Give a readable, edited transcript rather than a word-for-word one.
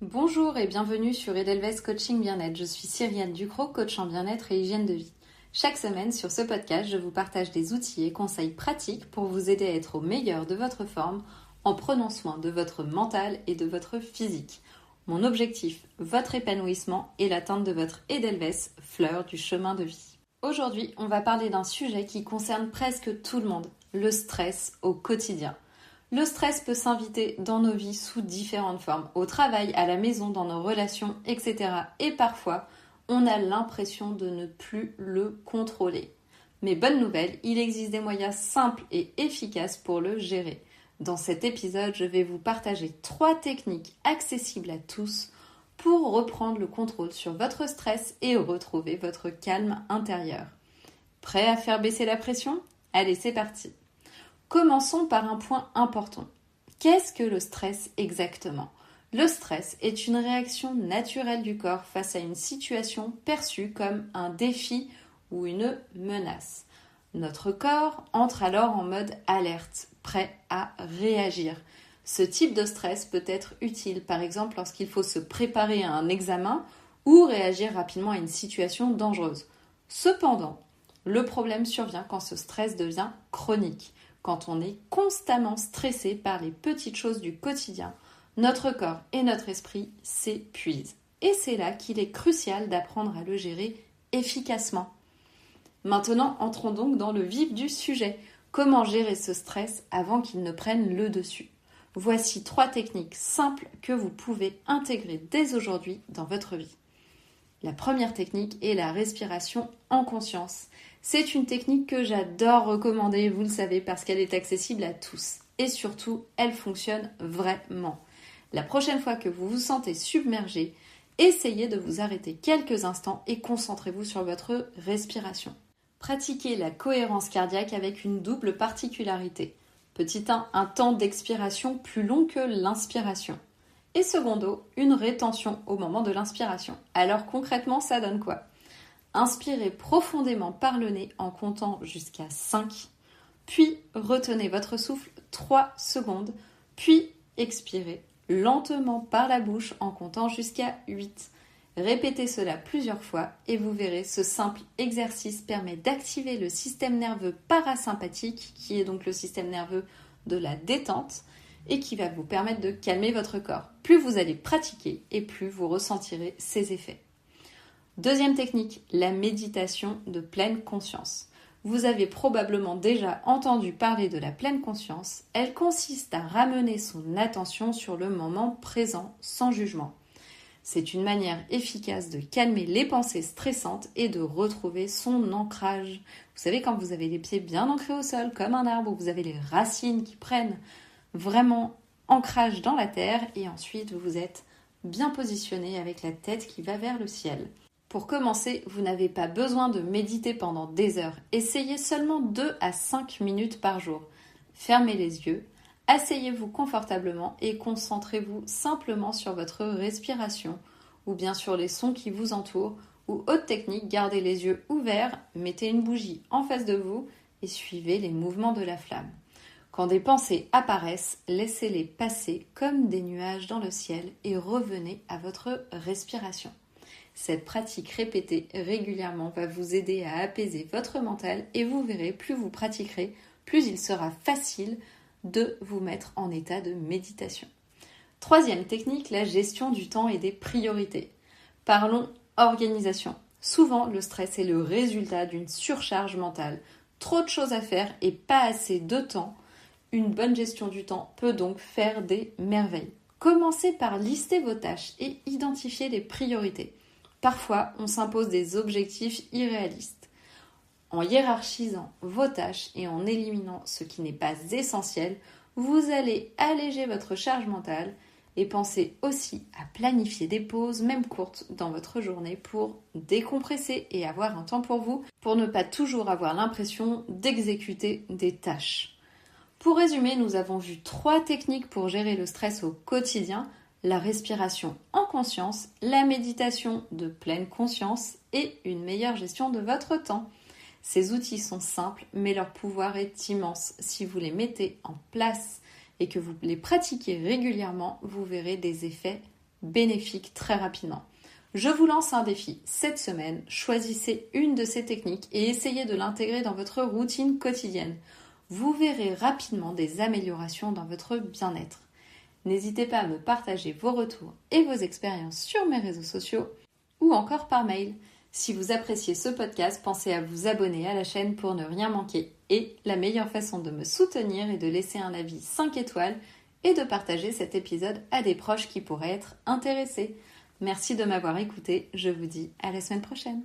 Bonjour et bienvenue sur Edelweiss Coaching Bien-être. Je suis Cyrielle Ducrot, coach en bien-être et hygiène de vie. Chaque semaine sur ce podcast, je vous partage des outils et conseils pratiques pour vous aider à être au meilleur de votre forme en prenant soin de votre mental et de votre physique. Mon objectif, votre épanouissement et l'atteinte de votre Edelweiss, fleur du chemin de vie. Aujourd'hui, on va parler d'un sujet qui concerne presque tout le monde, le stress au quotidien. Le stress peut s'inviter dans nos vies sous différentes formes, au travail, à la maison, dans nos relations, etc. Et parfois, on a l'impression de ne plus le contrôler. Mais bonne nouvelle, il existe des moyens simples et efficaces pour le gérer. Dans cet épisode, je vais vous partager 3 techniques accessibles à tous pour reprendre le contrôle sur votre stress et retrouver votre calme intérieur. Prêt à faire baisser la pression ? Allez, c'est parti. Commençons par un point important. Qu'est-ce que le stress exactement ? Le stress est une réaction naturelle du corps face à une situation perçue comme un défi ou une menace. Notre corps entre alors en mode alerte, prêt à réagir. Ce type de stress peut être utile, par exemple lorsqu'il faut se préparer à un examen ou réagir rapidement à une situation dangereuse. Cependant, le problème survient quand ce stress devient chronique. Quand on est constamment stressé par les petites choses du quotidien, notre corps et notre esprit s'épuisent. Et c'est là qu'il est crucial d'apprendre à le gérer efficacement. Maintenant, entrons donc dans le vif du sujet. Comment gérer ce stress avant qu'il ne prenne le dessus ? Voici 3 techniques simples que vous pouvez intégrer dès aujourd'hui dans votre vie. La première technique est la respiration en conscience. C'est une technique que j'adore recommander, vous le savez, parce qu'elle est accessible à tous. Et surtout, elle fonctionne vraiment. La prochaine fois que vous vous sentez submergé, essayez de vous arrêter quelques instants et concentrez-vous sur votre respiration. Pratiquez la cohérence cardiaque avec une double particularité. Petit 1, un temps d'expiration plus long que l'inspiration. Et secondo, une rétention au moment de l'inspiration. Alors concrètement, ça donne quoi ? Inspirez profondément par le nez en comptant jusqu'à 5, puis retenez votre souffle 3 secondes, puis expirez lentement par la bouche en comptant jusqu'à 8. Répétez cela plusieurs fois et vous verrez, ce simple exercice permet d'activer le système nerveux parasympathique, qui est donc le système nerveux de la détente, et qui va vous permettre de calmer votre corps. Plus vous allez pratiquer et plus vous ressentirez ses effets. Deuxième technique, la méditation de pleine conscience. Vous avez probablement déjà entendu parler de la pleine conscience. Elle consiste à ramener son attention sur le moment présent sans jugement. C'est une manière efficace de calmer les pensées stressantes et de retrouver son ancrage. Vous savez, quand vous avez les pieds bien ancrés au sol, comme un arbre, où vous avez les racines qui prennent vraiment ancrage dans la terre et ensuite vous êtes bien positionné avec la tête qui va vers le ciel. Pour commencer, vous n'avez pas besoin de méditer pendant des heures. Essayez seulement 2 à 5 minutes par jour. Fermez les yeux, asseyez-vous confortablement et concentrez-vous simplement sur votre respiration ou bien sur les sons qui vous entourent. Ou autre technique, gardez les yeux ouverts, mettez une bougie en face de vous et suivez les mouvements de la flamme. Quand des pensées apparaissent, laissez-les passer comme des nuages dans le ciel et revenez à votre respiration. Cette pratique répétée régulièrement va vous aider à apaiser votre mental et vous verrez, plus vous pratiquerez, plus il sera facile de vous mettre en état de méditation. Troisième technique, la gestion du temps et des priorités. Parlons organisation. Souvent, le stress est le résultat d'une surcharge mentale. Trop de choses à faire et pas assez de temps. Une bonne gestion du temps peut donc faire des merveilles. Commencez par lister vos tâches et identifier les priorités. Parfois, on s'impose des objectifs irréalistes. En hiérarchisant vos tâches et en éliminant ce qui n'est pas essentiel, vous allez alléger votre charge mentale et pensez aussi à planifier des pauses, même courtes, dans votre journée pour décompresser et avoir un temps pour vous, pour ne pas toujours avoir l'impression d'exécuter des tâches. Pour résumer, nous avons vu 3 techniques pour gérer le stress au quotidien: la respiration en conscience, la méditation de pleine conscience et une meilleure gestion de votre temps. Ces outils sont simples, mais leur pouvoir est immense. Si vous les mettez en place et que vous les pratiquez régulièrement, vous verrez des effets bénéfique très rapidement. Je vous lance un défi cette semaine. Choisissez une de ces techniques et essayez de l'intégrer dans votre routine quotidienne. Vous verrez rapidement des améliorations dans votre bien-être. N'hésitez pas à me partager vos retours et vos expériences sur mes réseaux sociaux ou encore par mail. Si vous appréciez ce podcast, pensez à vous abonner à la chaîne pour ne rien manquer. Et la meilleure façon de me soutenir est de laisser un avis 5 étoiles et de partager cet épisode à des proches qui pourraient être intéressés. Merci de m'avoir écouté, je vous dis à la semaine prochaine.